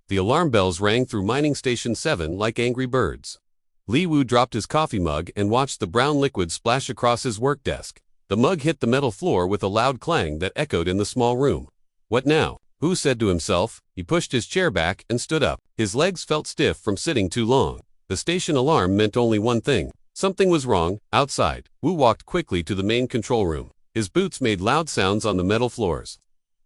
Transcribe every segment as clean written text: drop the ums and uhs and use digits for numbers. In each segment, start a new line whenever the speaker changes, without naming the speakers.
The alarm bells rang through Mining Station 7 like angry birds. Li Wu dropped his coffee mug and watched the brown liquid splash across his work desk. The mug hit the metal floor with a loud clang that echoed in the small room. What now? Wu said to himself. He pushed his chair back and stood up. His legs felt stiff from sitting too long. The station alarm meant only one thing. Something was wrong, outside. Wu walked quickly to the main control room. His boots made loud sounds on the metal floors.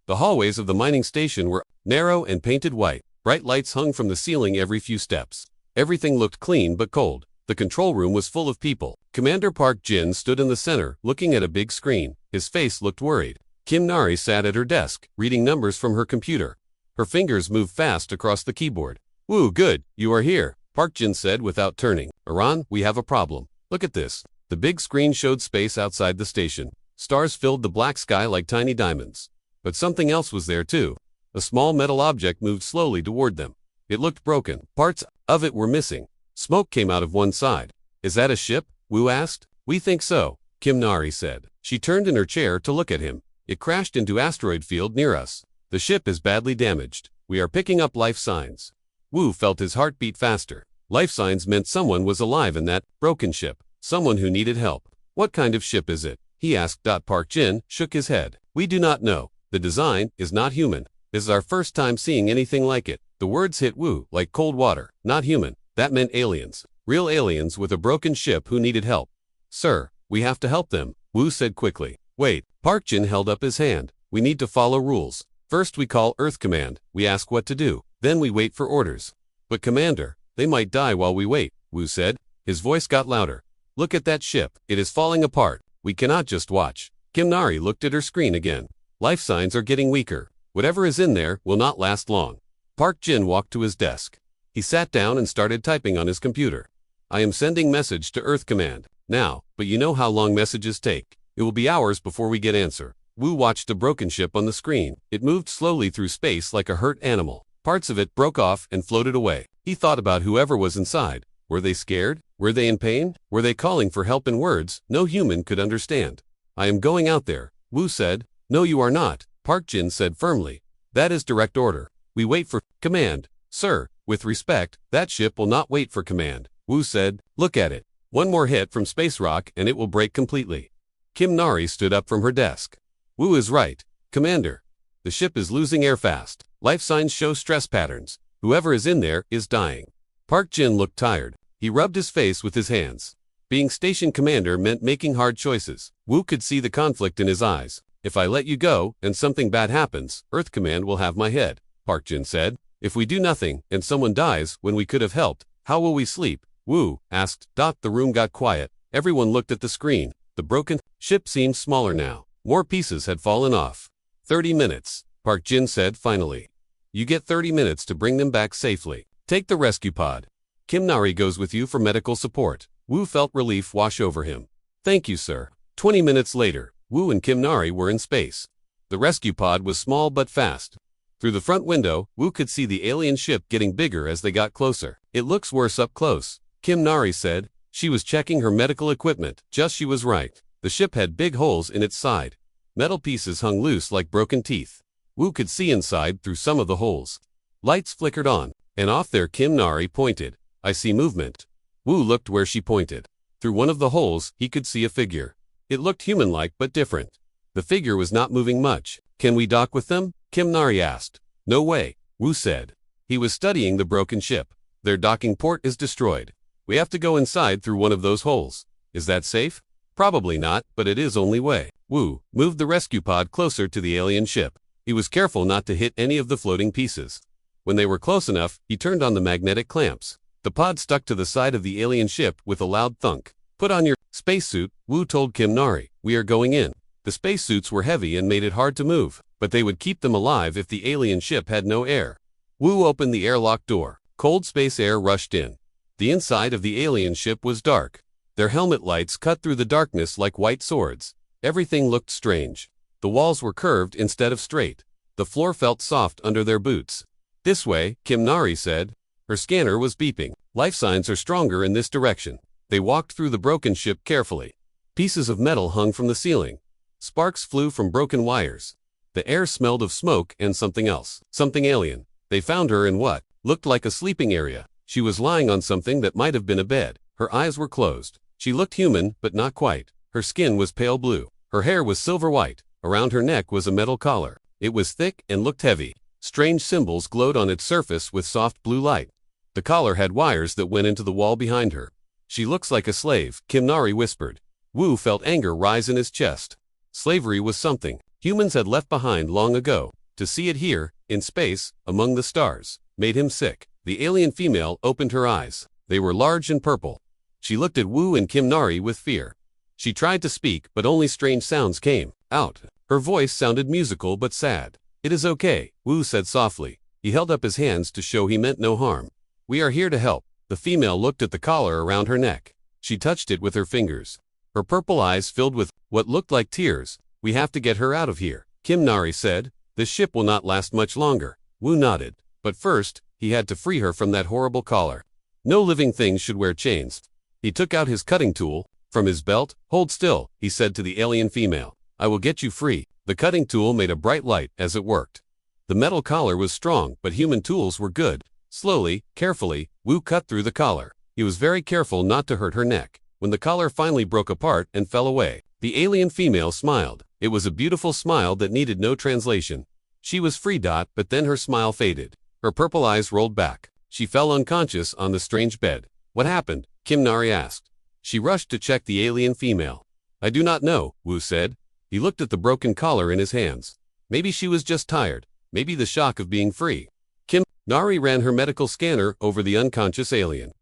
The hallways of the mining station were narrow and painted white. Bright lights hung from the ceiling every few steps. Everything looked clean but cold. The control room was full of people. Commander Park Jin stood in the center, looking at a big screen. His face looked worried. Kim Nari sat at her desk, reading numbers from her computer. Her fingers moved fast across the keyboard. "Woo, good, you are here," Park Jin said without turning. "Iran, we have a problem. Look at this." The big screen showed space outside the station. Stars filled the black sky like tiny diamonds. But something else was there too. A small metal object moved slowly toward them. It looked broken. Parts of it were missing. Smoke came out of one side. "Is that a ship?" Wu asked. "We think so," Kim Nari said. She turned in her chair to look at him. "It crashed into asteroid field near us. The ship is badly damaged. We are picking up life signs." Wu felt his heart beat faster. Life signs meant someone was alive in that broken ship. Someone who needed help. "What kind of ship is it?" he asked. Park Jin shook his head. "We do not know. The design is not human. This is our first time seeing anything like it." The words hit Wu like cold water. Not human. That meant aliens. Real aliens with a broken ship who needed help. "Sir, we have to help them," Wu said quickly. "Wait." Park Jin held up his hand. "We need to follow rules. First we call Earth Command. We ask what to do. Then we wait for orders." "But Commander, they might die while we wait," Wu said. His voice got louder. "Look at that ship. It is falling apart. We cannot just watch." Kim Nari looked at her screen again. "Life signs are getting weaker. Whatever is in there will not last long." Park Jin walked to his desk. He sat down and started typing on his computer. "I am sending message to Earth Command now, but you know how long messages take. It will be hours before we get answer." Wu watched the broken ship on the screen. It moved slowly through space like a hurt animal. Parts of it broke off and floated away. He thought about whoever was inside. Were they scared? Were they in pain? Were they calling for help in words no human could understand? "I am going out there," Wu said. "No, you are not," Park Jin said firmly. "That is direct order. We wait for command." "Sir, with respect, that ship will not wait for command," Wu said. "Look at it. One more hit from space rock and it will break completely." Kim Nari stood up from her desk. "Wu is right, Commander. The ship is losing air fast. Life signs show stress patterns. Whoever is in there is dying." Park Jin looked tired. He rubbed his face with his hands. Being station commander meant making hard choices. Wu could see the conflict in his eyes. "If I let you go and something bad happens, Earth Command will have my head," Park Jin said. "If we do nothing and someone dies when we could have helped, how will we sleep?" Wu asked. The room got quiet. Everyone looked at the screen. The broken ship seemed smaller now. More pieces had fallen off. 30 minutes, Park Jin said finally. "You get 30 minutes to bring them back safely. Take the rescue pod. Kim Nari goes with you for medical support." Wu felt relief wash over him. "Thank you, sir." 20 minutes later, Wu and Kim Nari were in space. The rescue pod was small but fast. Through the front window, Wu could see the alien ship getting bigger as they got closer. "It looks worse up close," Kim Nari said. She was checking her medical equipment. She was right. The ship had big holes in its side. Metal pieces hung loose like broken teeth. Wu could see inside through some of the holes. Lights flickered on, and off there Kim Nari pointed. "I see movement." Wu looked where she pointed. Through one of the holes, he could see a figure. It looked human-like but different. The figure was not moving much. "Can we dock with them?" Kim Nari asked. "No way," Wu said. He was studying the broken ship. "Their docking port is destroyed. We have to go inside through one of those holes. Is that safe?" "Probably not, but it is only way." Wu moved the rescue pod closer to the alien ship. He was careful not to hit any of the floating pieces. When they were close enough, he turned on the magnetic clamps. The pod stuck to the side of the alien ship with a loud thunk. "Put on your spacesuit," Wu told Kim Nari. "We are going in." The spacesuits were heavy and made it hard to move, but they would keep them alive if the alien ship had no air. Wu opened the airlock door. Cold space air rushed in. The inside of the alien ship was dark. Their helmet lights cut through the darkness like white swords. Everything looked strange. The walls were curved instead of straight. The floor felt soft under their boots. "This way," Kim Nari said. Her scanner was beeping. "Life signs are stronger in this direction." They walked through the broken ship carefully. Pieces of metal hung from the ceiling. Sparks flew from broken wires. The air smelled of smoke and something else. Something alien. They found her in what looked like a sleeping area. She was lying on something that might have been a bed. Her eyes were closed. She looked human, but not quite. Her skin was pale blue. Her hair was silver white. Around her neck was a metal collar. It was thick and looked heavy. Strange symbols glowed on its surface with soft blue light. The collar had wires that went into the wall behind her. She looks like a slave, Kimnari whispered. Wu felt anger rise in his chest. Slavery was something humans had left behind long ago. To see it here, in space, among the stars, made him sick. The alien female opened her eyes. They were large and purple. She looked at Wu and Kimnari with fear. She tried to speak, but only strange sounds came out. Her voice sounded musical but sad. "It is okay," Wu said softly. He held up his hands to show he meant no harm. "We are here to help." The female looked at the collar around her neck. She touched it with her fingers. Her purple eyes filled with what looked like tears. "We have to get her out of here," Kimnari said. "This ship will not last much longer." Wu nodded. But first, he had to free her from that horrible collar. No living thing should wear chains. He took out his cutting tool from his belt. "Hold still," he said to the alien female. "I will get you free." The cutting tool made a bright light as it worked. The metal collar was strong, but human tools were good. Slowly, carefully, Wu cut through the collar. He was very careful not to hurt her neck. When the collar finally broke apart and fell away, the alien female smiled. It was a beautiful smile that needed no translation. She was free. But then her smile faded. Her purple eyes rolled back. She fell unconscious on the strange bed. "What happened?" Kimnari asked. She rushed to check the alien female. "I do not know," Wu said. He looked at the broken collar in his hands. Maybe she was just tired. Maybe the shock of being free. Kimnari ran her medical scanner over the unconscious alien.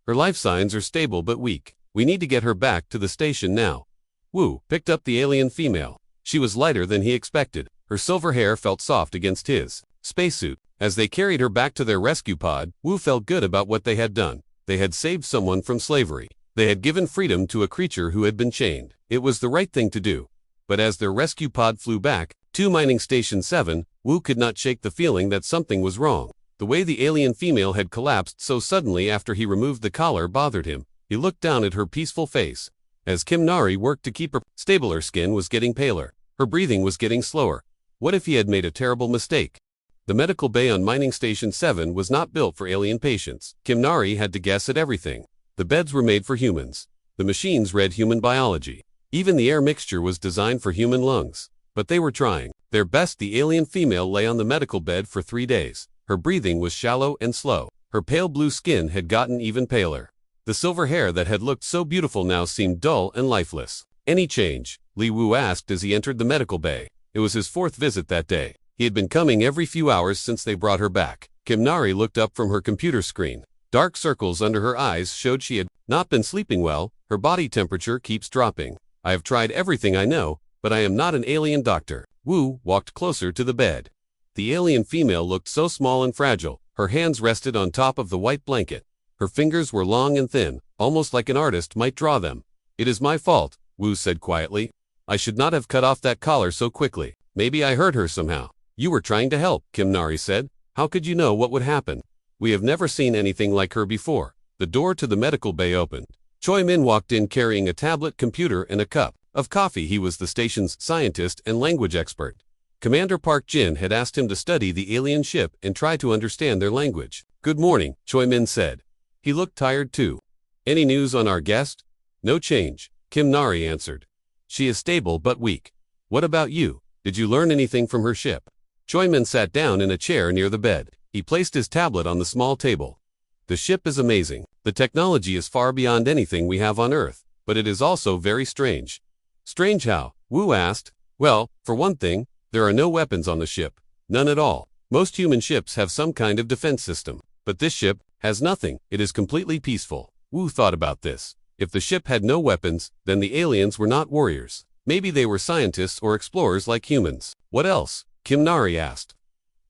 "Her life signs are stable but weak. We need to get her back to the station now." Wu picked up the alien female. She was lighter than he expected. Her silver hair felt soft against his spacesuit. As they carried her back to their rescue pod, Wu felt good about what they had done. They had saved someone from slavery. They had given freedom to a creature who had been chained. It was the right thing to do. But as their rescue pod flew back to Mining Station 7, Wu could not shake the feeling that something was wrong. The way the alien female had collapsed so suddenly after he removed the collar bothered him. He looked down at her peaceful face. As Kimnari worked to keep her stable, her skin was getting paler. Her breathing was getting slower. What if he had made a terrible mistake? The medical bay on Mining Station 7 was not built for alien patients. Kimnari had to guess at everything. The beds were made for humans. The machines read human biology. Even the air mixture was designed for human lungs. But they were trying their best. The alien female lay on the medical bed for 3 days. Her breathing was shallow and slow. Her pale blue skin had gotten even paler. The silver hair that had looked so beautiful now seemed dull and lifeless. "Any change?" Li Wu asked as he entered the medical bay. It was his 4th visit that day. He had been coming every few hours since they brought her back. Kimnari looked up from her computer screen. Dark circles under her eyes showed she had not been sleeping well. Her body temperature keeps dropping. "I have tried everything I know, but I am not an alien doctor." Wu walked closer to the bed. The alien female looked so small and fragile. Her hands rested on top of the white blanket. Her fingers were long and thin, almost like an artist might draw them. "It is my fault," Wu said quietly. "I should not have cut off that collar so quickly. Maybe I hurt her somehow." "You were trying to help," Kimnari said. "How could you know what would happen? We have never seen anything like her before." The door to the medical bay opened. Choi Min walked in carrying a tablet, computer, and a cup of coffee. He was the station's scientist and language expert. Commander Park Jin had asked him to study the alien ship and try to understand their language. "Good morning," Choi Min said. He looked tired too. "Any news on our guest?" "No change," Kimnari answered. "She is stable but weak." "What about you? Did you learn anything from her ship?" Choi Min sat down in a chair near the bed. He placed his tablet on the small table. "The ship is amazing. The technology is far beyond anything we have on Earth, but it is also very strange." "Strange how?" Wu asked. "Well, for one thing, there are no weapons on the ship. None at all. Most human ships have some kind of defense system. But this ship has nothing. It is completely peaceful." Wu thought about this. If the ship had no weapons, then the aliens were not warriors. Maybe they were scientists or explorers like humans. "What else?" Kimnari asked.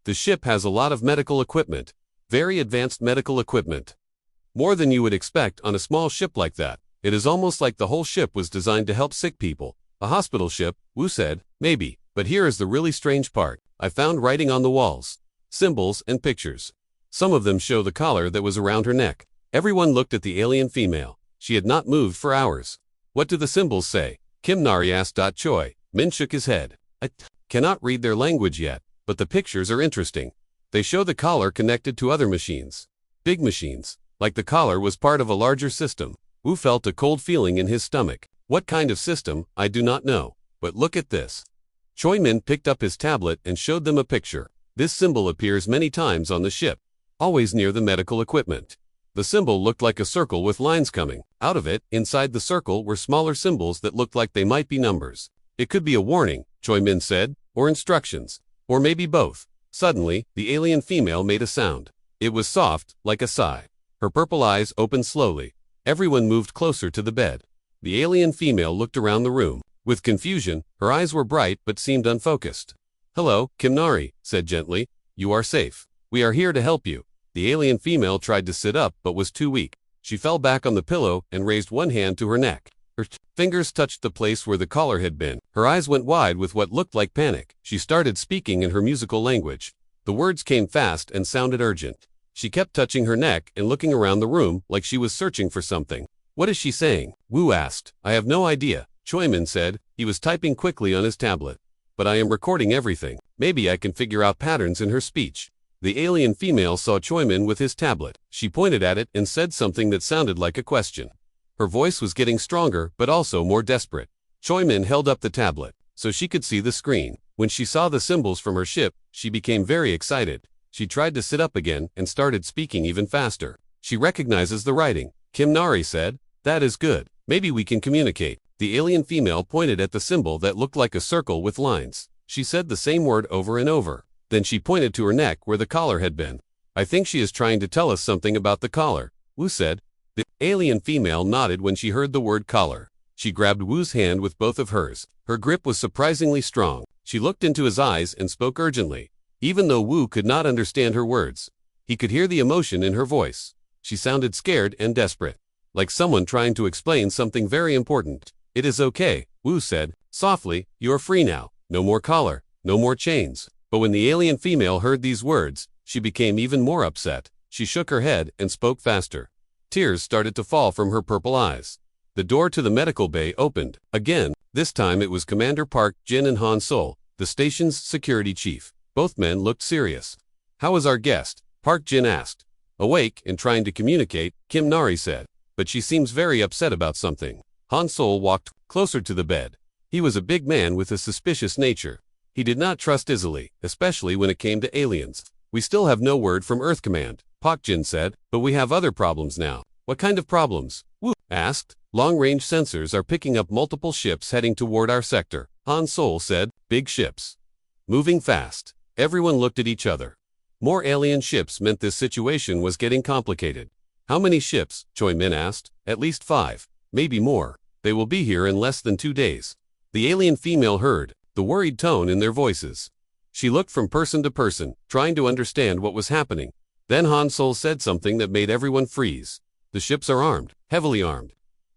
"The ship has a lot of medical equipment. Very advanced medical equipment. More than you would expect on a small ship like that. It is almost like the whole ship was designed to help sick people." "A hospital ship," Wu said. "Maybe. But here is the really strange part. I found writing on the walls. Symbols and pictures. Some of them show the collar that was around her neck." Everyone looked at the alien female. She had not moved for hours. "What do the symbols say?" Kimnari asked. Choi Min shook his head. "I cannot read their language yet, but the pictures are interesting." They show the collar connected to other machines. Big machines. Like the collar was part of a larger system. Wu felt a cold feeling in his stomach. What kind of system, I do not know. But look at this. Choi Min picked up his tablet and showed them a picture. This symbol appears many times on the ship, always near the medical equipment. The symbol looked like a circle with lines coming out of it. Inside the circle were smaller symbols that looked like they might be numbers. It could be a warning, Choi Min said, or instructions, or maybe both. Suddenly, the alien female made a sound. It was soft, like a sigh. Her purple eyes opened slowly. Everyone moved closer to the bed. The alien female looked around the room. With confusion, her eyes were bright but seemed unfocused. "Hello, Kimnari," said gently. "You are safe. We are here to help you." The alien female tried to sit up but was too weak. She fell back on the pillow and raised one hand to her neck. Her fingers touched the place where the collar had been. Her eyes went wide with what looked like panic. She started speaking in her musical language. The words came fast and sounded urgent. She kept touching her neck and looking around the room like she was searching for something. "What is she saying?" Wu asked. "I have no idea," Choi Min said. He was typing quickly on his tablet. "But I am recording everything. Maybe I can figure out patterns in her speech." The alien female saw Choi Min with his tablet. She pointed at it and said something that sounded like a question. Her voice was getting stronger but also more desperate. Choi Min held up the tablet so she could see the screen. When she saw the symbols from her ship, she became very excited. She tried to sit up again and started speaking even faster. "She recognizes the writing," Kimnari said. "That is good. Maybe we can communicate." The alien female pointed at the symbol that looked like a circle with lines. She said the same word over and over. Then she pointed to her neck where the collar had been. "I think she is trying to tell us something about the collar," Wu said. The alien female nodded when she heard the word collar. She grabbed Wu's hand with both of hers. Her grip was surprisingly strong. She looked into his eyes and spoke urgently. Even though Wu could not understand her words, he could hear the emotion in her voice. She sounded scared and desperate, like someone trying to explain something very important. "It is okay," Wu said softly. "You are free now. No more collar, no more chains." But when the alien female heard these words, she became even more upset. She shook her head and spoke faster. Tears started to fall from her purple eyes. The door to the medical bay opened. Again, this time it was Commander Park Jin and Han Sol, the station's security chief. Both men looked serious. "How is our guest?" Park Jin asked. "Awake and trying to communicate," Kimnari said. "But she seems very upset about something." Han Sol walked closer to the bed. He was a big man with a suspicious nature. He did not trust easily, especially when it came to aliens. "We still have no word from Earth Command," Park Jin said, "but we have other problems now." "What kind of problems?" Wu asked. "Long-range sensors are picking up multiple ships heading toward our sector," Han Sol said. "Big ships. Moving fast." Everyone looked at each other. More alien ships meant this situation was getting complicated. "How many ships?" Choi Min asked. "At least 5. Maybe more. They will be here in less than 2 days." The alien female heard the worried tone in their voices. She looked from person to person, trying to understand what was happening. Then Han Sol said something that made everyone freeze. "The ships are armed, heavily armed.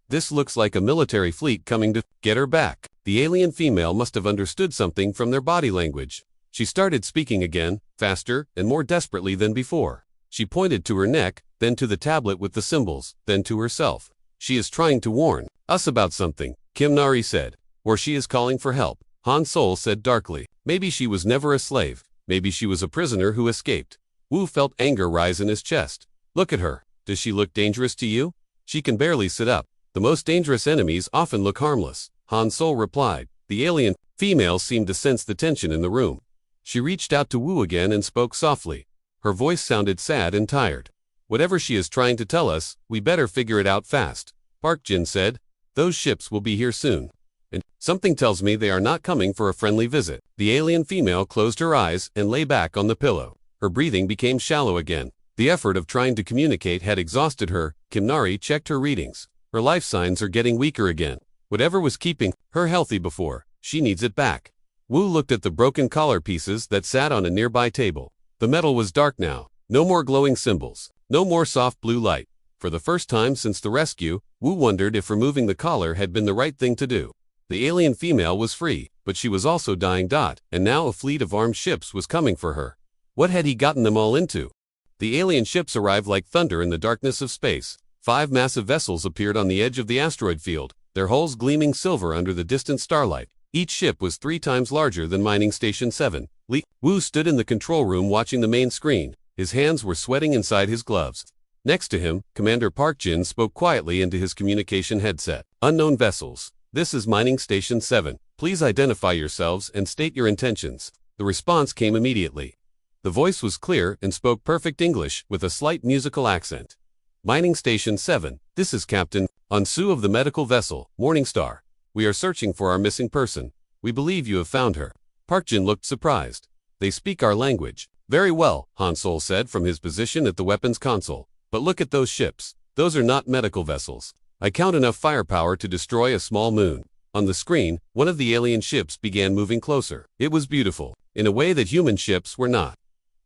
This looks like a military fleet coming to get her back." The alien female must have understood something from their body language. She started speaking again, faster and more desperately than before. She pointed to her neck, then to the tablet with the symbols, then to herself. "She is trying to warn us about something," Kimnari said. "Or she is calling for help," Han Sol said darkly. "Maybe she was never a slave. Maybe she was a prisoner who escaped." Wu felt anger rise in his chest. "Look at her. Does she look dangerous to you? She can barely sit up." "The most dangerous enemies often look harmless," Han Sol replied. The alien female seemed to sense the tension in the room. She reached out to Wu again and spoke softly. Her voice sounded sad and tired. "Whatever she is trying to tell us, we better figure it out fast," Park Jin said. "Those ships will be here soon. And something tells me they are not coming for a friendly visit." The alien female closed her eyes and lay back on the pillow. Her breathing became shallow again. The effort of trying to communicate had exhausted her. Kimnari checked her readings. Her life signs are getting weaker again. Whatever was keeping her healthy before, she needs it back. Wu looked at the broken collar pieces that sat on a nearby table. The metal was dark now. No more glowing symbols. No more soft blue light. For the first time since the rescue, Wu wondered if removing the collar had been the right thing to do. The alien female was free, but she was also dying. And now a fleet of armed ships was coming for her. What had he gotten them all into? The alien ships arrived like thunder in the darkness of space. 5 massive vessels appeared on the edge of the asteroid field, their hulls gleaming silver under the distant starlight. Each ship was 3 times larger than Mining Station 7. Li Wu stood in the control room watching the main screen. His hands were sweating inside his gloves. Next to him, Commander Park Jin spoke quietly into his communication headset. Unknown vessels. This is Mining Station 7. Please identify yourselves and state your intentions. The response came immediately. The voice was clear and spoke perfect English with a slight musical accent. Mining Station 7. This is Captain Ansu of the medical vessel, Morningstar. We are searching for our missing person. We believe you have found her. Park Jin looked surprised. They speak our language. Very well, Han Sol said from his position at the weapons console. But look at those ships. Those are not medical vessels. I count enough firepower to destroy a small moon. On the screen, one of the alien ships began moving closer. It was beautiful, in a way that human ships were not.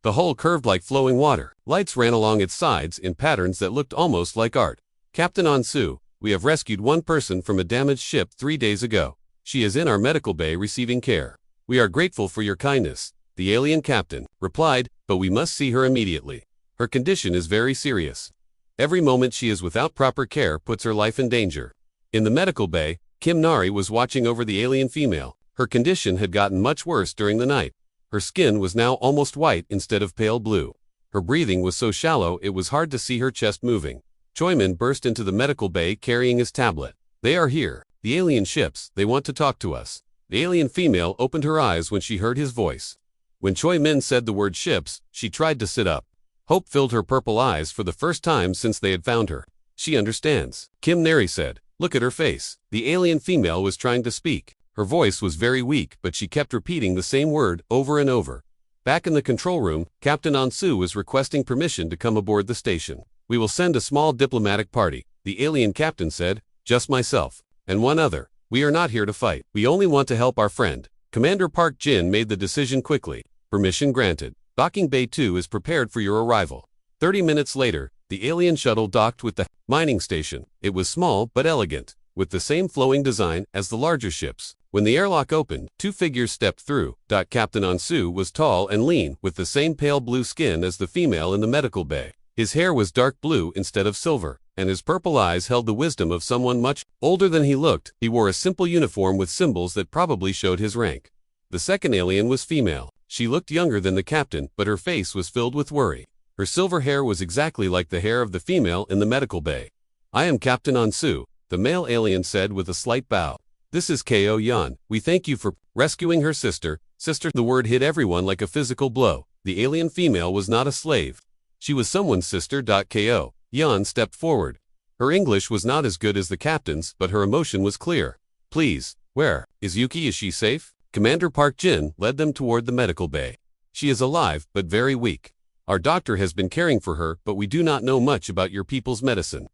The hull curved like flowing water. Lights ran along its sides in patterns that looked almost like art. Captain Ansu, we have rescued one person from a damaged ship 3 days ago. She is in our medical bay receiving care. We are grateful for your kindness, the alien captain replied, but we must see her immediately. Her condition is very serious. Every moment she is without proper care puts her life in danger. In the medical bay, Kim Nari was watching over the alien female. Her condition had gotten much worse during the night. Her skin was now almost white instead of pale blue. Her breathing was so shallow it was hard to see her chest moving. Choimin burst into the medical bay carrying his tablet. They are here, the alien ships, they want to talk to us. The alien female opened her eyes when she heard his voice. When Choi Min said the word ships, she tried to sit up. Hope filled her purple eyes for the first time since they had found her. She understands. Kim Nari said, look at her face. The alien female was trying to speak. Her voice was very weak, but she kept repeating the same word over and over. Back in the control room, Captain Ansu was requesting permission to come aboard the station. We will send a small diplomatic party, the alien captain said, just myself, and one other. We are not here to fight. We only want to help our friend. Commander Park Jin made the decision quickly. Permission granted. Docking Bay 2 is prepared for your arrival. 30 minutes later, the alien shuttle docked with the mining station. It was small but elegant, with the same flowing design as the larger ships. When the airlock opened, 2 figures stepped through. Captain Ansu was tall and lean, with the same pale blue skin as the female in the medical bay. His hair was dark blue instead of silver, and his purple eyes held the wisdom of someone much older than he looked. He wore a simple uniform with symbols that probably showed his rank. The second alien was female. She looked younger than the captain, but her face was filled with worry. Her silver hair was exactly like the hair of the female in the medical bay. I am Captain Ansu, the male alien said with a slight bow. This is Ko Yan. We thank you for rescuing her sister. Sister, the word hit everyone like a physical blow. The alien female was not a slave. She was someone's sister. Ko Yan stepped forward. Her English was not as good as the captain's, but her emotion was clear. Please, where is Yuki? Is she safe? Commander Park Jin led them toward the medical bay. She is alive, but very weak. Our doctor has been caring for her, but we do not know much about your people's medicine.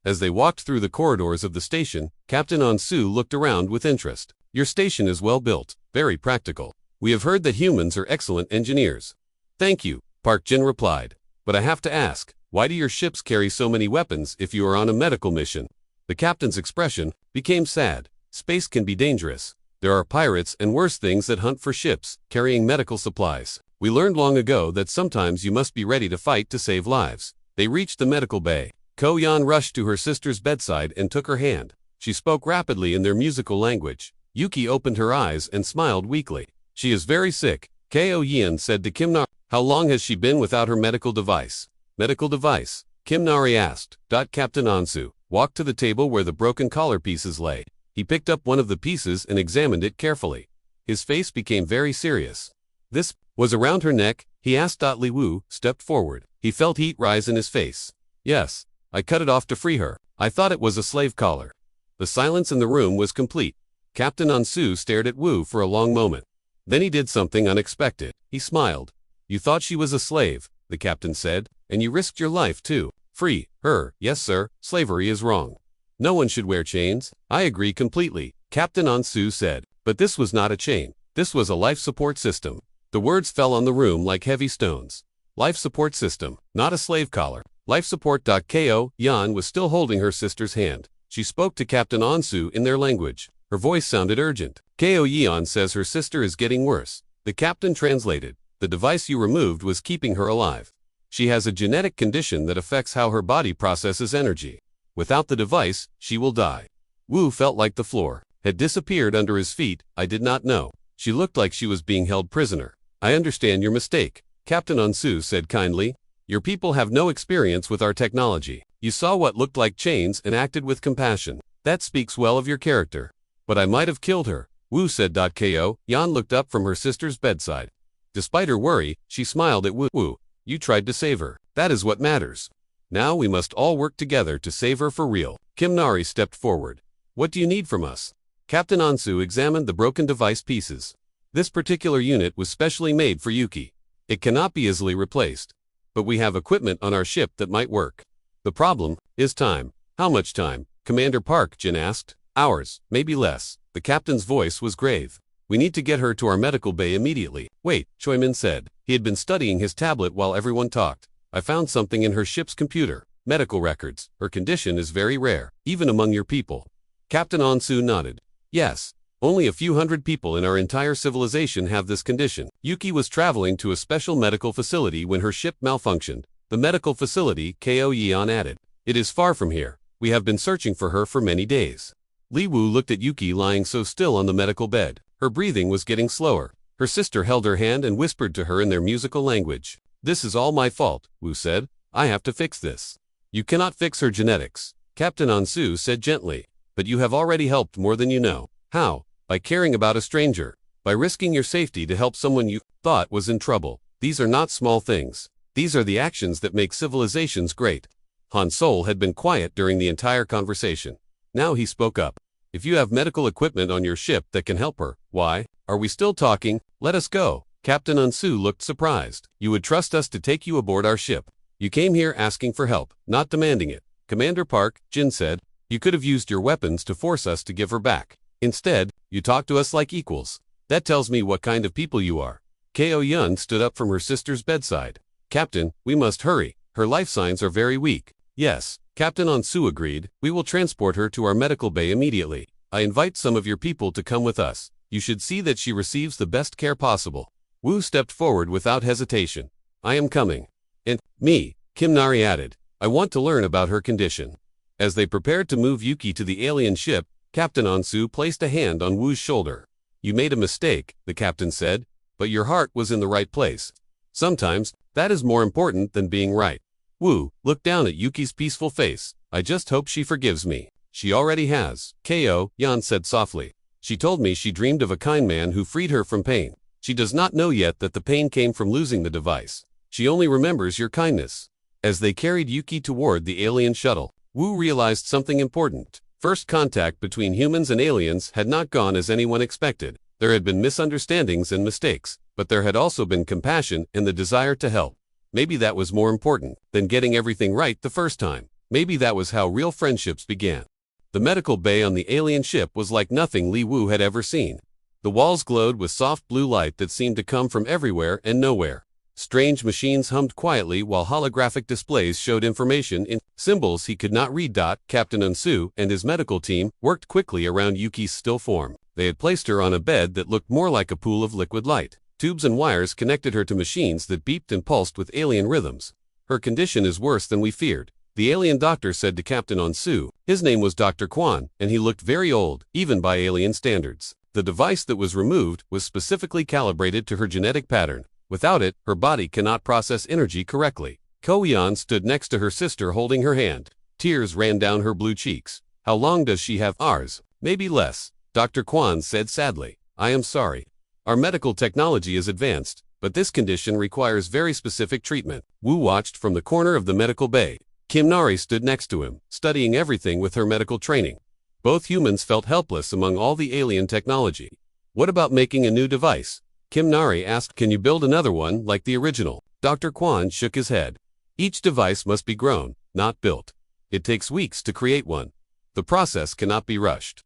As they walked through the corridors of the station, Captain Ansu looked around with interest. Your station is well built, very practical. We have heard that humans are excellent engineers. Thank you, Park Jin replied. But I have to ask, why do your ships carry so many weapons if you are on a medical mission? The captain's expression became sad. Space can be dangerous. There are pirates and worse things that hunt for ships, carrying medical supplies. We learned long ago that sometimes you must be ready to fight to save lives. They reached the medical bay. Ko Yan rushed to her sister's bedside and took her hand. She spoke rapidly in their musical language. Yuki opened her eyes and smiled weakly. She is very sick, Ko Yan said to Kim Nari. How long has she been without her medical device? Medical device? Kim Nari asked. Captain Ansu walked to the table where the broken collar pieces lay. He picked up one of the pieces and examined it carefully. His face became very serious. This was around her neck, he asked. Li Wu stepped forward. He felt heat rise in his face. Yes, I cut it off to free her. I thought it was a slave collar. The silence in the room was complete. Captain Ansu stared at Wu for a long moment. Then he did something unexpected. He smiled. You thought she was a slave, the captain said, and you risked your life too. Free her. Yes, sir, slavery is wrong. No one should wear chains. I agree completely, Captain Ansu said. But this was not a chain. This was a life support system. The words fell on the room like heavy stones. Life support system, not a slave collar. Life support. Ko Yan was still holding her sister's hand. She spoke to Captain Ansu in their language. Her voice sounded urgent. Ko Yan says her sister is getting worse. The captain translated. The device you removed was keeping her alive. She has a genetic condition that affects how her body processes energy. Without the device, she will die. Wu felt like the floor had disappeared under his feet. I did not know. She looked like she was being held prisoner. I understand your mistake, Captain Ansu said kindly. Your people have no experience with our technology. You saw what looked like chains and acted with compassion. That speaks well of your character. But I might have killed her, Wu said. Ko Yan looked up from her sister's bedside. Despite her worry, she smiled at Wu. Wu, you tried to save her. That is what matters. Now we must all work together to save her for real. Kim Nari stepped forward. What do you need from us? Captain Ansu examined the broken device pieces. This particular unit was specially made for Yuki. It cannot be easily replaced. But we have equipment on our ship that might work. The problem is time. How much time? Commander Park Jin asked. Hours, maybe less. The captain's voice was grave. We need to get her to our medical bay immediately. Wait, Choimin said. He had been studying his tablet while everyone talked. I found something in her ship's computer. Medical records. Her condition is very rare, even among your people. Captain Ansu nodded. Yes. Only a few hundred people in our entire civilization have this condition. Yuki was traveling to a special medical facility when her ship malfunctioned. The medical facility, Ko Yan added. It is far from here. We have been searching for her for many days. Li Wu looked at Yuki lying so still on the medical bed. Her breathing was getting slower. Her sister held her hand and whispered to her in their musical language. This is all my fault, Wu said. I have to fix this. You cannot fix her genetics, Captain Ansu said gently. But you have already helped more than you know. How? By caring about a stranger. By risking your safety to help someone you thought was in trouble. These are not small things. These are the actions that make civilizations great. Han Sol had been quiet during the entire conversation. Now he spoke up. If you have medical equipment on your ship that can help her, why are we still talking? Let us go. Captain Ansu looked surprised. You would trust us to take you aboard our ship. You came here asking for help, not demanding it. Commander Park Jin said. You could have used your weapons to force us to give her back. Instead, you talk to us like equals. That tells me what kind of people you are. Ko Yun stood up from her sister's bedside. Captain, we must hurry. Her life signs are very weak. Yes, Captain Ansu agreed. We will transport her to our medical bay immediately. I invite some of your people to come with us. You should see that she receives the best care possible. Wu stepped forward without hesitation. I am coming. And me, Kim Nari added. I want to learn about her condition. As they prepared to move Yuki to the alien ship, Captain Ansu placed a hand on Wu's shoulder. You made a mistake, the captain said, but your heart was in the right place. Sometimes, that is more important than being right. Wu looked down at Yuki's peaceful face. I just hope she forgives me. She already has, Ko Yan said softly. She told me she dreamed of a kind man who freed her from pain. She does not know yet that the pain came from losing the device. She only remembers your kindness. As they carried Yuki toward the alien shuttle, Wu realized something important. First contact between humans and aliens had not gone as anyone expected. There had been misunderstandings and mistakes, but there had also been compassion and the desire to help. Maybe that was more important than getting everything right the first time. Maybe that was how real friendships began. The medical bay on the alien ship was like nothing Li Wu had ever seen. The walls glowed with soft blue light that seemed to come from everywhere and nowhere. Strange machines hummed quietly while holographic displays showed information in symbols he could not read. Captain Ansu and his medical team worked quickly around Yuki's still form. They had placed her on a bed that looked more like a pool of liquid light. Tubes and wires connected her to machines that beeped and pulsed with alien rhythms. Her condition is worse than we feared, the alien doctor said to Captain Ansu. His name was Dr. Quan, and he looked very old, even by alien standards. The device that was removed was specifically calibrated to her genetic pattern. Without it, her body cannot process energy correctly. Ko Yan stood next to her sister holding her hand. Tears ran down her blue cheeks. How long does she have? Hours, maybe less, Dr. Quan said sadly. I am sorry. Our medical technology is advanced, but this condition requires very specific treatment. Wu watched from the corner of the medical bay. Kim Nari stood next to him, studying everything with her medical training. Both humans felt helpless among all the alien technology. What about making a new device? Kim Nari asked. Can you build another one like the original? Dr. Quan shook his head. Each device must be grown, not built. It takes weeks to create one. The process cannot be rushed.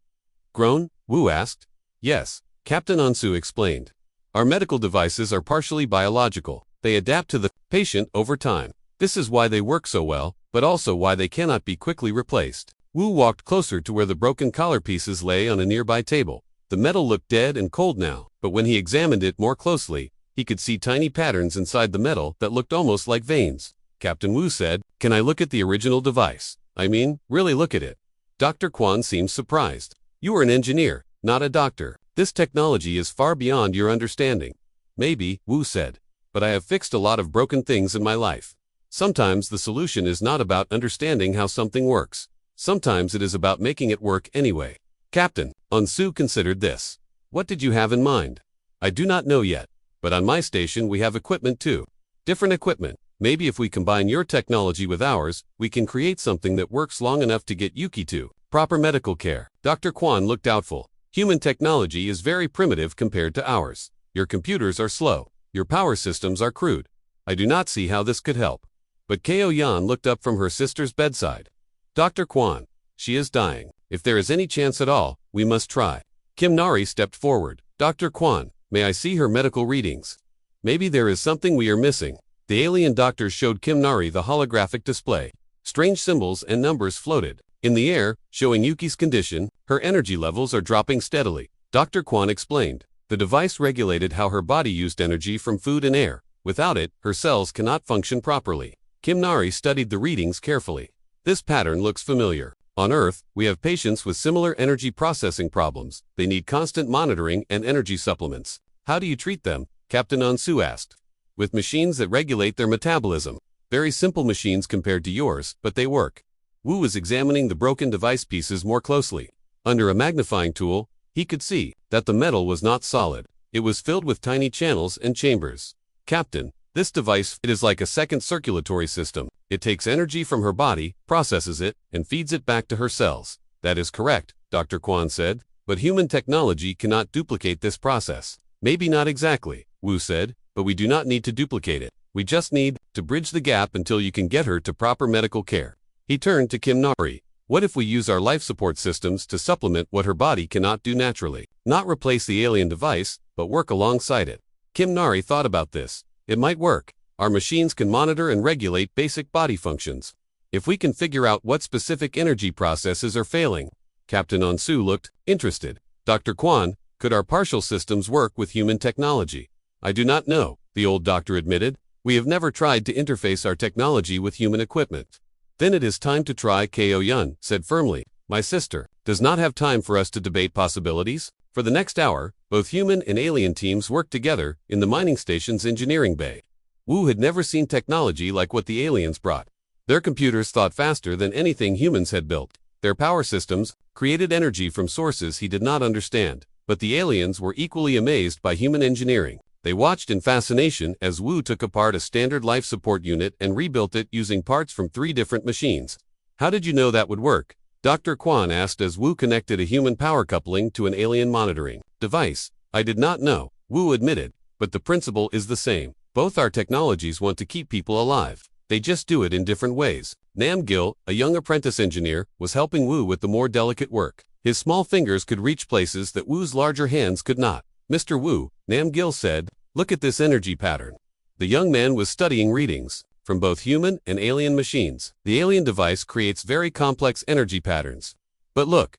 Grown? Wu asked. Yes, Captain Ansu explained. Our medical devices are partially biological. They adapt to the patient over time. This is why they work so well, but also why they cannot be quickly replaced. Wu walked closer to where the broken collar pieces lay on a nearby table. The metal looked dead and cold now, but when he examined it more closely, he could see tiny patterns inside the metal that looked almost like veins. Captain Wu said, "Can I look at the original device? I mean, really look at it." Dr. Quan seemed surprised. You are an engineer, not a doctor. This technology is far beyond your understanding. Maybe, Wu said. But I have fixed a lot of broken things in my life. Sometimes the solution is not about understanding how something works. Sometimes it is about making it work anyway. Captain, Ansu considered this. What did you have in mind? I do not know yet. But on my station we have equipment too. Different equipment. Maybe if we combine your technology with ours, we can create something that works long enough to get Yuki to proper medical care. Dr. Quan looked doubtful. Human technology is very primitive compared to ours. Your computers are slow. Your power systems are crude. I do not see how this could help. But Kao Yan looked up from her sister's bedside. Dr. Quan, she is dying. If there is any chance at all, we must try. Kim Nari stepped forward. Dr. Quan, may I see her medical readings? Maybe there is something we are missing. The alien doctors showed Kim Nari the holographic display. Strange symbols and numbers floated in the air, showing Yuki's condition. Her energy levels are dropping steadily. Dr. Quan explained. The device regulated how her body used energy from food and air. Without it, her cells cannot function properly. Kim Nari studied the readings carefully. This pattern looks familiar. On Earth, we have patients with similar energy processing problems. They need constant monitoring and energy supplements. How do you treat them? Captain Ansu asked. With machines that regulate their metabolism. Very simple machines compared to yours, but they work. Wu was examining the broken device pieces more closely. Under a magnifying tool, he could see that the metal was not solid. It was filled with tiny channels and chambers. Captain, this device, it is like a second circulatory system. It takes energy from her body, processes it, and feeds it back to her cells. That is correct, Dr. Quan said. But human technology cannot duplicate this process. Maybe not exactly, Wu said, but we do not need to duplicate it. We just need to bridge the gap until you can get her to proper medical care. He turned to Kim Nari. What if we use our life support systems to supplement what her body cannot do naturally? Not replace the alien device, but work alongside it. Kim Nari thought about this. It might work. Our machines can monitor and regulate basic body functions. If we can figure out what specific energy processes are failing. Captain Ansu looked interested. Dr. Quan, could our partial systems work with human technology? I do not know, the old doctor admitted. We have never tried to interface our technology with human equipment. Then it is time to try, Kao Yun said firmly. My sister does not have time for us to debate possibilities. For the next hour, both human and alien teams worked together in the mining station's engineering bay. Wu had never seen technology like what the aliens brought. Their computers thought faster than anything humans had built. Their power systems created energy from sources he did not understand. But the aliens were equally amazed by human engineering. They watched in fascination as Wu took apart a standard life support unit and rebuilt it using parts from 3 different machines. How did you know that would work? Dr. Quan asked as Wu connected a human power coupling to an alien monitoring device. I did not know, Wu admitted, but the principle is the same. Both our technologies want to keep people alive. They just do it in different ways. Nam Gil, a young apprentice engineer, was helping Wu with the more delicate work. His small fingers could reach places that Wu's larger hands could not. Mr. Wu, Nam Gil said, look at this energy pattern. The young man was studying readings from both human and alien machines. The alien device creates very complex energy patterns. But look,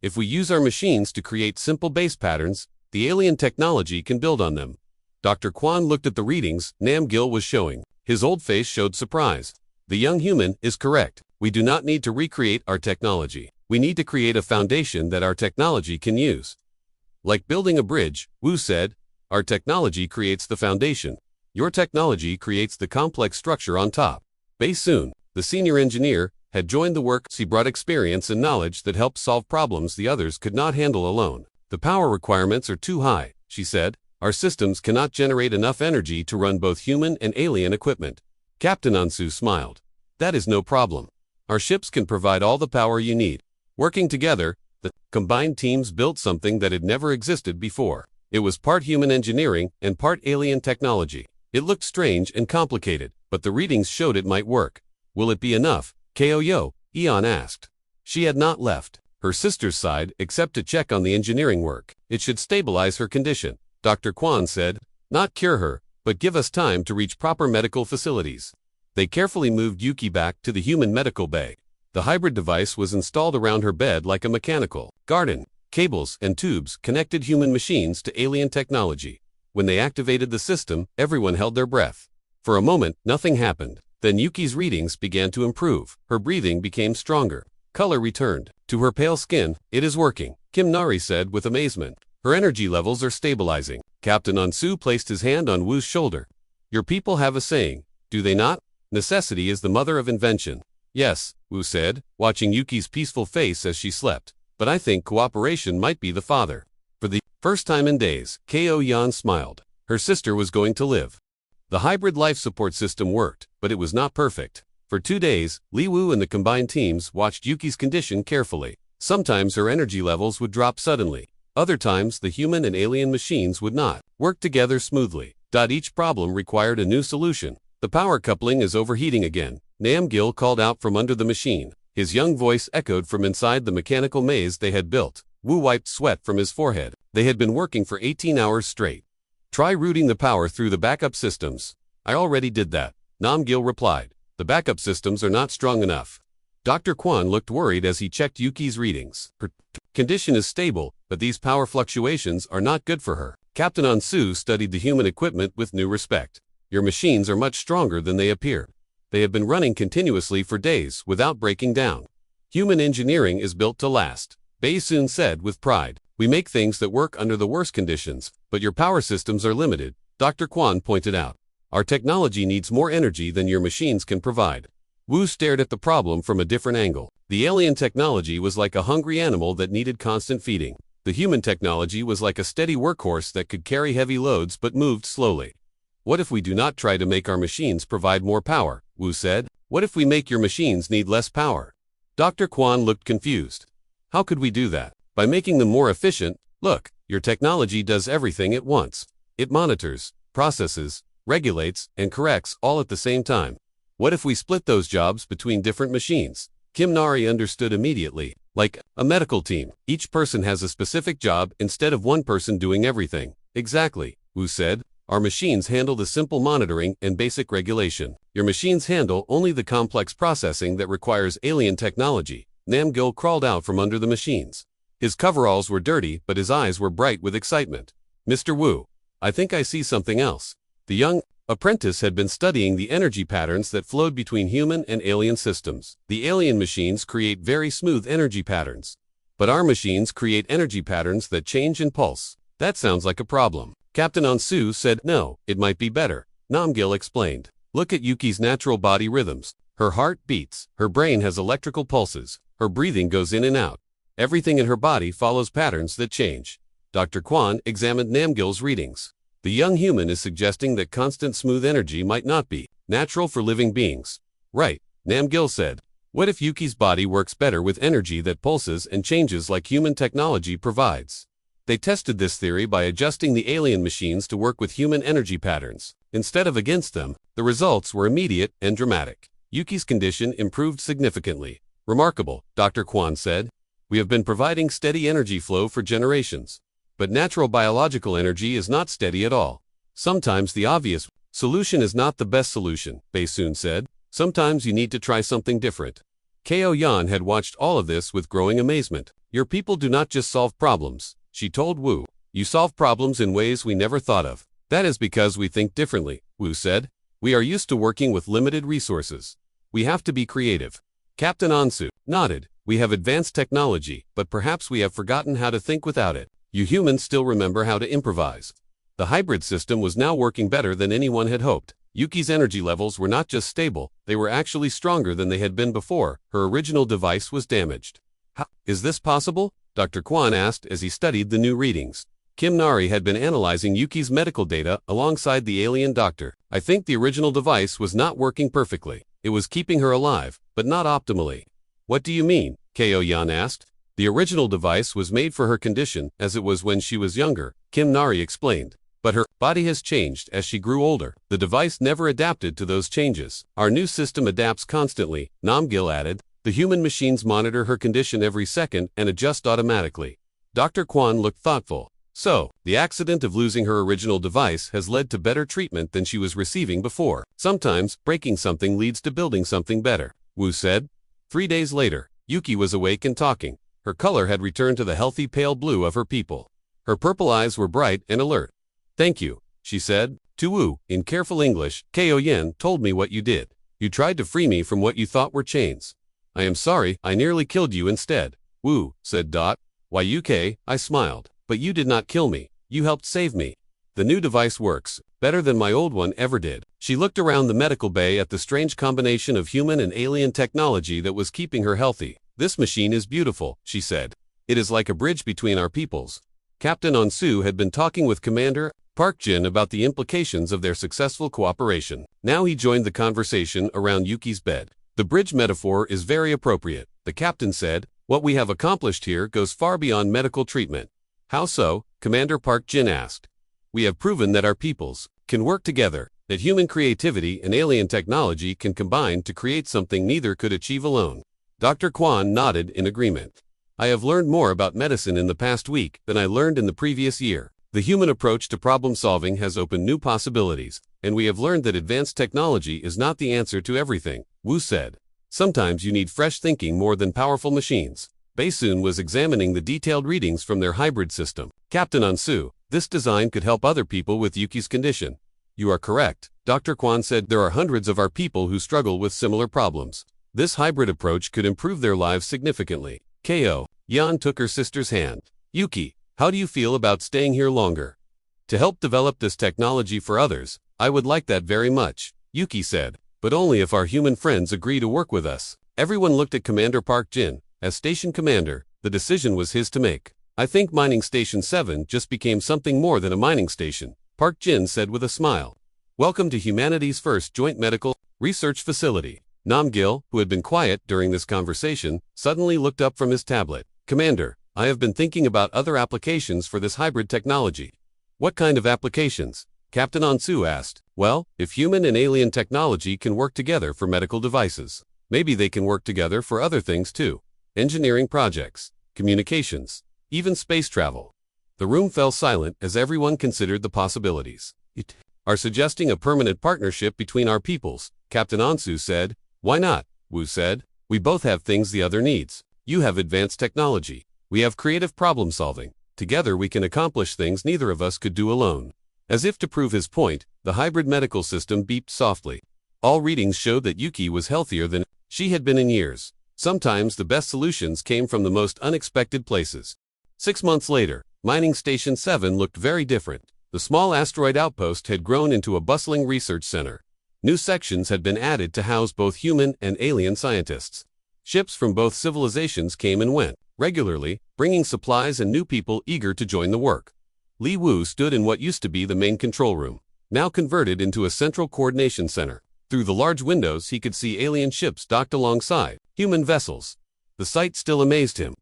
if we use our machines to create simple base patterns, the alien technology can build on them. Dr. Quan looked at the readings Nam Gil was showing. His old face showed surprise. The young human is correct. We do not need to recreate our technology. We need to create a foundation that our technology can use. Like building a bridge, Wu said, our technology creates the foundation. Your technology creates the complex structure on top. Bei Sun, the senior engineer, had joined the work. She brought experience and knowledge that helped solve problems the others could not handle alone. The power requirements are too high, she said. Our systems cannot generate enough energy to run both human and alien equipment. Captain Ansu smiled. That is no problem. Our ships can provide all the power you need. Working together, the combined teams built something that had never existed before. It was part human engineering and part alien technology. It looked strange and complicated, but the readings showed it might work. Will it be enough? Ko Eon asked. She had not left her sister's side except to check on the engineering work. It should stabilize her condition. Dr. Quan said, not cure her, but give us time to reach proper medical facilities. They carefully moved Yuki back to the human medical bay. The hybrid device was installed around her bed like a mechanical garden. Cables and tubes connected human machines to alien technology. When they activated the system, everyone held their breath. For a moment, nothing happened. Then Yuki's readings began to improve. Her breathing became stronger. Color returned to her pale skin. It is working, Kim Nari said with amazement. Her energy levels are stabilizing. Captain Ansu placed his hand on Wu's shoulder. Your people have a saying, do they not? Necessity is the mother of invention. Yes, Wu said, watching Yuki's peaceful face as she slept. But I think cooperation might be the father. For the first time in days, Ko Yan smiled. Her sister was going to live. The hybrid life support system worked, but it was not perfect. For 2 days, Li Wu and the combined teams watched Yuki's condition carefully. Sometimes her energy levels would drop suddenly. Other times, the human and alien machines would not work together smoothly. Each problem required a new solution. The power coupling is overheating again, Namgil called out from under the machine. His young voice echoed from inside the mechanical maze they had built. Wu wiped sweat from his forehead. They had been working for 18 hours straight. Try routing the power through the backup systems. I already did that, Namgil replied. The backup systems are not strong enough. Dr. Quan looked worried as he checked Yuki's readings. Her condition is stable, but these power fluctuations are not good for her. Captain Ansu studied the human equipment with new respect. Your machines are much stronger than they appear. They have been running continuously for days without breaking down. Human engineering is built to last, Bei Sun said with pride. We make things that work under the worst conditions, but your power systems are limited, Dr. Quan pointed out. Our technology needs more energy than your machines can provide. Wu stared at the problem from a different angle. The alien technology was like a hungry animal that needed constant feeding. The human technology was like a steady workhorse that could carry heavy loads but moved slowly. What if we do not try to make our machines provide more power? Wu said. What if we make your machines need less power? Dr. Quan looked confused. How could we do that? By making them more efficient. Look, your technology does everything at once. It monitors, processes, regulates, and corrects all at the same time. What if we split those jobs between different machines? Kim Nari understood immediately. Like a medical team, each person has a specific job instead of one person doing everything. Exactly, Wu said. Our machines handle the simple monitoring and basic regulation. Your machines handle only the complex processing that requires alien technology. Namgil crawled out from under the machines. His coveralls were dirty, but his eyes were bright with excitement. Mr. Wu, I think I see something else. The young apprentice had been studying the energy patterns that flowed between human and alien systems. The alien machines create very smooth energy patterns. But our machines create energy patterns that change and pulse. That sounds like a problem. Captain Ansu said, no, it might be better. Namgil explained. Look at Yuki's natural body rhythms. Her heart beats, her brain has electrical pulses, her breathing goes in and out. Everything in her body follows patterns that change. Dr. Quan examined Namgil's readings. The young human is suggesting that constant smooth energy might not be natural for living beings. Right, Namgil said. What if Yuki's body works better with energy that pulses and changes like human technology provides? They tested this theory by adjusting the alien machines to work with human energy patterns, instead of against them. The results were immediate and dramatic. Yuki's condition improved significantly. Remarkable, Dr. Quan said. We have been providing steady energy flow for generations. But natural biological energy is not steady at all. Sometimes the obvious solution is not the best solution, Bei Sun said. Sometimes you need to try something different. Ko Yan had watched all of this with growing amazement. Your people do not just solve problems, she told Wu. You solve problems in ways we never thought of. That is because we think differently, Wu said. We are used to working with limited resources. We have to be creative. Captain Ansu nodded. We have advanced technology, but perhaps we have forgotten how to think without it. You humans still remember how to improvise. The hybrid system was now working better than anyone had hoped. Yuki's energy levels were not just stable, they were actually stronger than they had been before. Her original device was damaged. How is this possible? Dr. Quan asked as he studied the new readings. Kim Nari had been analyzing Yuki's medical data alongside the alien doctor. I think the original device was not working perfectly. It was keeping her alive, but not optimally. What do you mean? Ko Yan asked. The original device was made for her condition, as it was when she was younger, Kim Nari explained. But her body has changed as she grew older. The device never adapted to those changes. Our new system adapts constantly, Namgil added. The human machines monitor her condition every second and adjust automatically. Dr. Quan looked thoughtful. So, the accident of losing her original device has led to better treatment than she was receiving before. Sometimes, breaking something leads to building something better, Wu said. 3 days later, Yuki was awake and talking. Her color had returned to the healthy pale blue of her people. Her purple eyes were bright and alert. Thank you, she said. To Wu, in careful English, Ko Yen told me what you did. You tried to free me from what you thought were chains. I am sorry, I nearly killed you instead. Wu, said Dot. Why UK, I smiled. But you did not kill me, you helped save me. The new device works better than my old one ever did. She looked around the medical bay at the strange combination of human and alien technology that was keeping her healthy. This machine is beautiful, she said. It is like a bridge between our peoples. Captain Onsu had been talking with Commander Park Jin about the implications of their successful cooperation. Now he joined the conversation around Yuki's bed. The bridge metaphor is very appropriate, the captain said. What we have accomplished here goes far beyond medical treatment. How so? Commander Park Jin asked. We have proven that our peoples can work together, that human creativity and alien technology can combine to create something neither could achieve alone. Dr. Kwan nodded in agreement. I have learned more about medicine in the past week than I learned in the previous year. The human approach to problem solving has opened new possibilities, and we have learned that advanced technology is not the answer to everything, Wu said. Sometimes you need fresh thinking more than powerful machines. Baesun was examining the detailed readings from their hybrid system. Captain Onsu, this design could help other people with Yuki's condition. You are correct, Dr. Kwan said. There are hundreds of our people who struggle with similar problems. This hybrid approach could improve their lives significantly. Ko Yan took her sister's hand. Yuki, how do you feel about staying here longer? To help develop this technology for others, I would like that very much, Yuki said, but only if our human friends agree to work with us. Everyone looked at Commander Park Jin. As station commander, the decision was his to make. I think Mining Station 7 just became something more than a mining station, Park Jin said with a smile. Welcome to humanity's first joint medical research facility. Namgil, who had been quiet during this conversation, suddenly looked up from his tablet. Commander, I have been thinking about other applications for this hybrid technology. What kind of applications? Captain Onsu asked. Well, if human and alien technology can work together for medical devices, maybe they can work together for other things too. Engineering projects, communications, even space travel. The room fell silent as everyone considered the possibilities. It are suggesting a permanent partnership between our peoples, Captain Onsu said. Why not? Wu said. We both have things the other needs. You have advanced technology. We have creative problem solving. Together we can accomplish things neither of us could do alone. As if to prove his point, the hybrid medical system beeped softly. All readings showed that Yuki was healthier than she had been in years. Sometimes the best solutions came from the most unexpected places. 6 months later, Mining Station 7 looked very different. The small asteroid outpost had grown into a bustling research center. New sections had been added to house both human and alien scientists. Ships from both civilizations came and went regularly, bringing supplies and new people eager to join the work. Li Wu stood in what used to be the main control room, now converted into a central coordination center. Through the large windows he could see alien ships docked alongside human vessels. The sight still amazed him.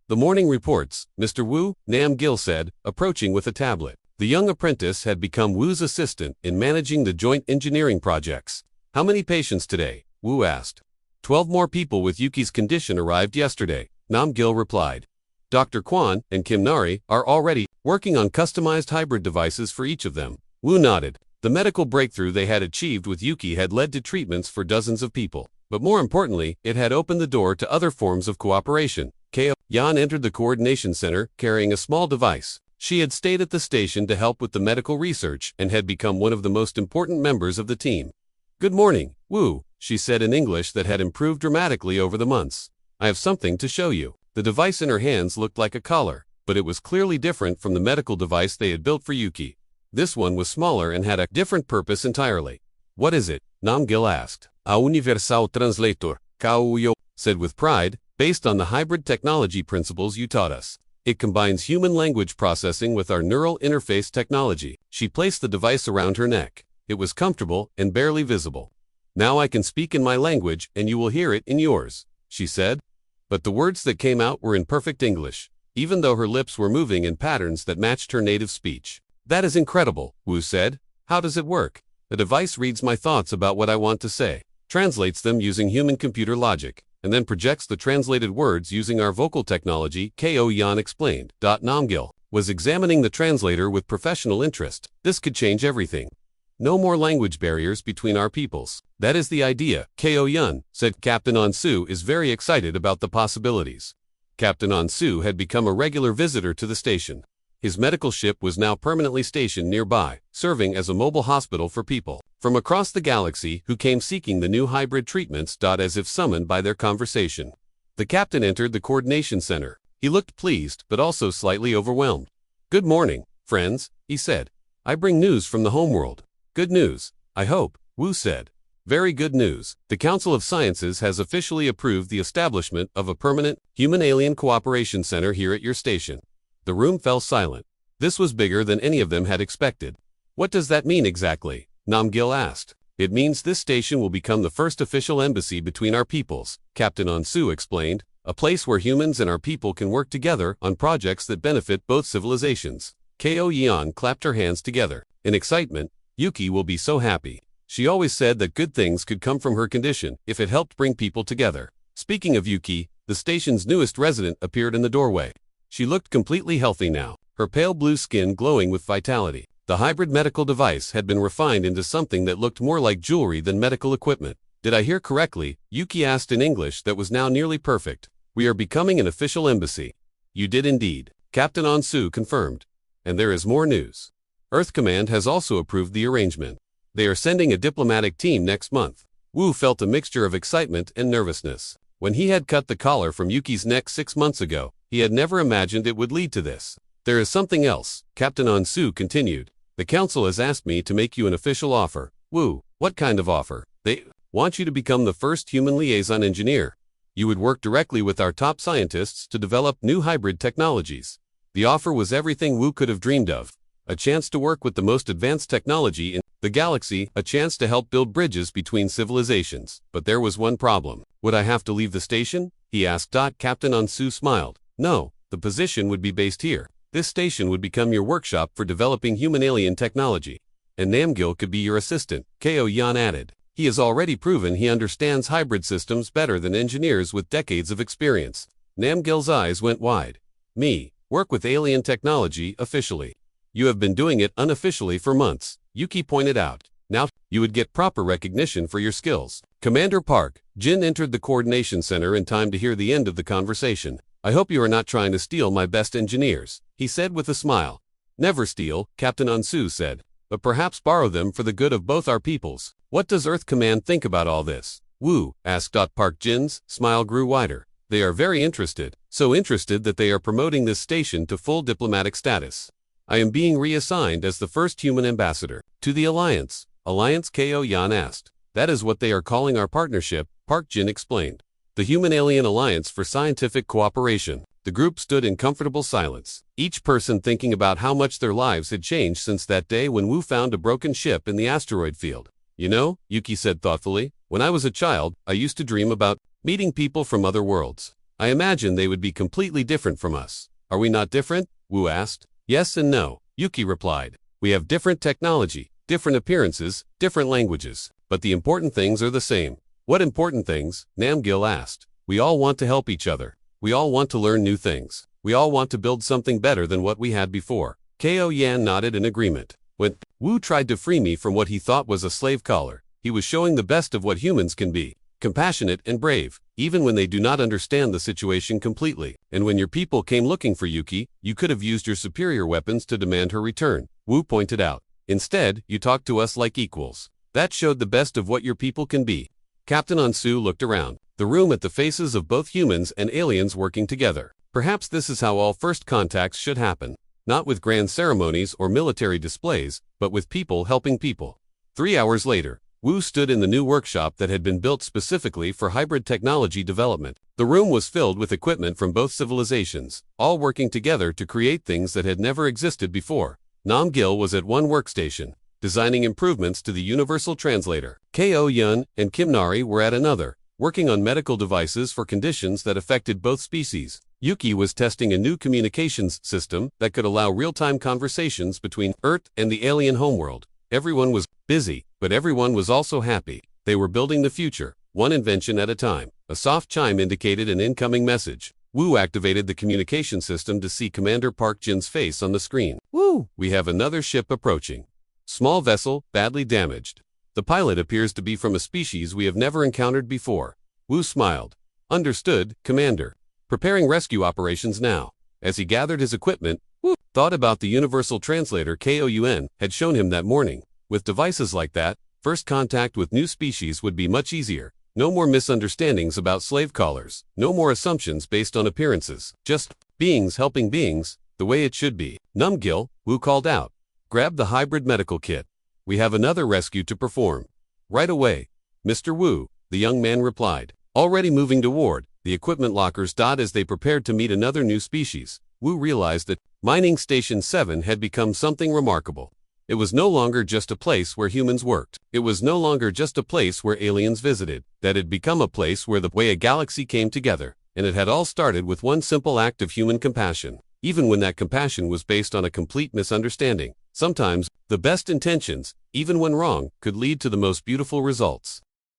The morning reports, Mr. Wu, Nam Gil said, approaching with a tablet. The young apprentice had become Wu's assistant in managing the joint engineering projects. How many patients today? Wu asked. 12 more people with Yuki's condition arrived yesterday, Nam Gil replied. Dr. Kwan and Kim Nari are already working on customized hybrid devices for each of them. Wu nodded. The medical breakthrough they had achieved with Yuki had led to treatments for dozens of people. But more importantly, it had opened the door to other forms of cooperation. Ko Yan entered the coordination center carrying a small device. She had stayed at the station to help with the medical research and had become one of the most important members of the team. Good morning, Wu, she said in English that had improved dramatically over the months. I have something to show you. The device in her hands looked like a collar, but it was clearly different from the medical device they had built for Yuki. This one was smaller and had a different purpose entirely. What is it? Nam Gil asked. A Universal Translator, Kauyo, said with pride, based on the hybrid technology principles you taught us. It combines human language processing with our neural interface technology. She placed the device around her neck. It was comfortable and barely visible. Now I can speak in my language and you will hear it in yours, she said. But the words that came out were in perfect English, even though her lips were moving in patterns that matched her native speech. That is incredible, Wu said. How does it work? The device reads my thoughts about what I want to say, translates them using human computer logic, and then projects the translated words using our vocal technology, Ko Yan explained. Namgil was examining the translator with professional interest. This could change everything. No more language barriers between our peoples. That is the idea, Ko Yan said. Captain Onsu is very excited about the possibilities. Captain Onsu had become a regular visitor to the station. His medical ship was now permanently stationed nearby, serving as a mobile hospital for people from across the galaxy who came seeking the new hybrid treatments. As if summoned by their conversation, the captain entered the coordination center. He looked pleased, but also slightly overwhelmed. Good morning, friends, he said. I bring news from the homeworld. Good news, I hope, Wu said. Very good news. The Council of Sciences has officially approved the establishment of a permanent Human-Alien Cooperation Center here at your station. The room fell silent. This was bigger than any of them had expected. What does that mean exactly? Namgil asked. It means this station will become the first official embassy between our peoples, Captain Ansu explained, a place where humans and our people can work together on projects that benefit both civilizations. Ko Yan clapped her hands together. In excitement, Yuki will be so happy. She always said that good things could come from her condition if it helped bring people together. Speaking of Yuki, the station's newest resident appeared in the doorway. She looked completely healthy now, her pale blue skin glowing with vitality. The hybrid medical device had been refined into something that looked more like jewelry than medical equipment. Did I hear correctly? Yuki asked in English that was now nearly perfect. We are becoming an official embassy. You did indeed, Captain Ansu confirmed. And there is more news. Earth Command has also approved the arrangement. They are sending a diplomatic team next month. Wu felt a mixture of excitement and nervousness. When he had cut the collar from Yuki's neck 6 months ago, he had never imagined it would lead to this. There is something else, Captain Ansu continued. The council has asked me to make you an official offer. Wu, what kind of offer? They want you to become the first human liaison engineer. You would work directly with our top scientists to develop new hybrid technologies. The offer was everything Wu could have dreamed of. A chance to work with the most advanced technology in the galaxy, a chance to help build bridges between civilizations. But there was one problem. Would I have to leave the station? He asked. Captain Ansu smiled. No, the position would be based here. This station would become your workshop for developing human-alien technology. And Namgil could be your assistant, Ko Yan added. He has already proven he understands hybrid systems better than engineers with decades of experience. Namgil's eyes went wide. Me, work with alien technology officially. You have been doing it unofficially for months, Yuki pointed out. Now, you would get proper recognition for your skills. Commander Park, Jin entered the coordination center in time to hear the end of the conversation. I hope you are not trying to steal my best engineers, he said with a smile. Never steal, Captain Ansu said, but perhaps borrow them for the good of both our peoples. What does Earth Command think about all this? Wu asked. Park Jin's smile grew wider. They are very interested, so interested that they are promoting this station to full diplomatic status. I am being reassigned as the first human ambassador. To the Alliance. Alliance? Ko Yan asked. That is what they are calling our partnership, Park Jin explained. The Human-Alien Alliance for Scientific Cooperation. The group stood in comfortable silence, each person thinking about how much their lives had changed since that day when Wu found a broken ship in the asteroid field. You know, Yuki said thoughtfully, when I was a child, I used to dream about meeting people from other worlds. I imagined they would be completely different from us. Are we not different? Wu asked. Yes and no, Yuki replied. We have different technology, different appearances, different languages, but the important things are the same. What important things? Namgil asked. We all want to help each other. We all want to learn new things. We all want to build something better than what we had before. Ko Yan nodded in agreement. When Wu tried to free me from what he thought was a slave collar, he was showing the best of what humans can be. Compassionate and brave, even when they do not understand the situation completely. And when your people came looking for Yuki, you could have used your superior weapons to demand her return, Wu pointed out. Instead, you talked to us like equals. That showed the best of what your people can be. Captain Ansu looked around the room at the faces of both humans and aliens working together. Perhaps this is how all first contacts should happen. Not with grand ceremonies or military displays, but with people helping people. 3 hours later, Wu stood in the new workshop that had been built specifically for hybrid technology development. The room was filled with equipment from both civilizations, all working together to create things that had never existed before. Namgil was at one workstation, designing improvements to the universal translator. Ko Yun and Kimnari were at another, working on medical devices for conditions that affected both species. Yuki was testing a new communications system that could allow real-time conversations between Earth and the alien homeworld. Everyone was busy, but everyone was also happy. They were building the future, one invention at a time. A soft chime indicated an incoming message. Wu activated the communication system to see Commander Park Jin's face on the screen. Wu! We have another ship approaching. Small vessel, badly damaged. The pilot appears to be from a species we have never encountered before. Wu smiled. Understood, Commander. Preparing rescue operations now. As he gathered his equipment, Wu thought about the universal translator Kun had shown him that morning. With devices like that, first contact with new species would be much easier. No more misunderstandings about slave collars. No more assumptions based on appearances. Just beings helping beings, the way it should be. Namgil, Wu called out. Grab the hybrid medical kit. We have another rescue to perform. Right away, Mr. Wu, the young man replied. Already moving toward the equipment lockers. As they prepared to meet another new species, Wu realized that Mining Station 7 had become something remarkable. It was no longer just a place where humans worked. It was no longer just a place where aliens visited. That had become a place where the way a galaxy came together. And it had all started with one simple act of human compassion. Even when that compassion was based on a complete misunderstanding. Sometimes, the best intentions, even when wrong, could lead to the most beautiful results.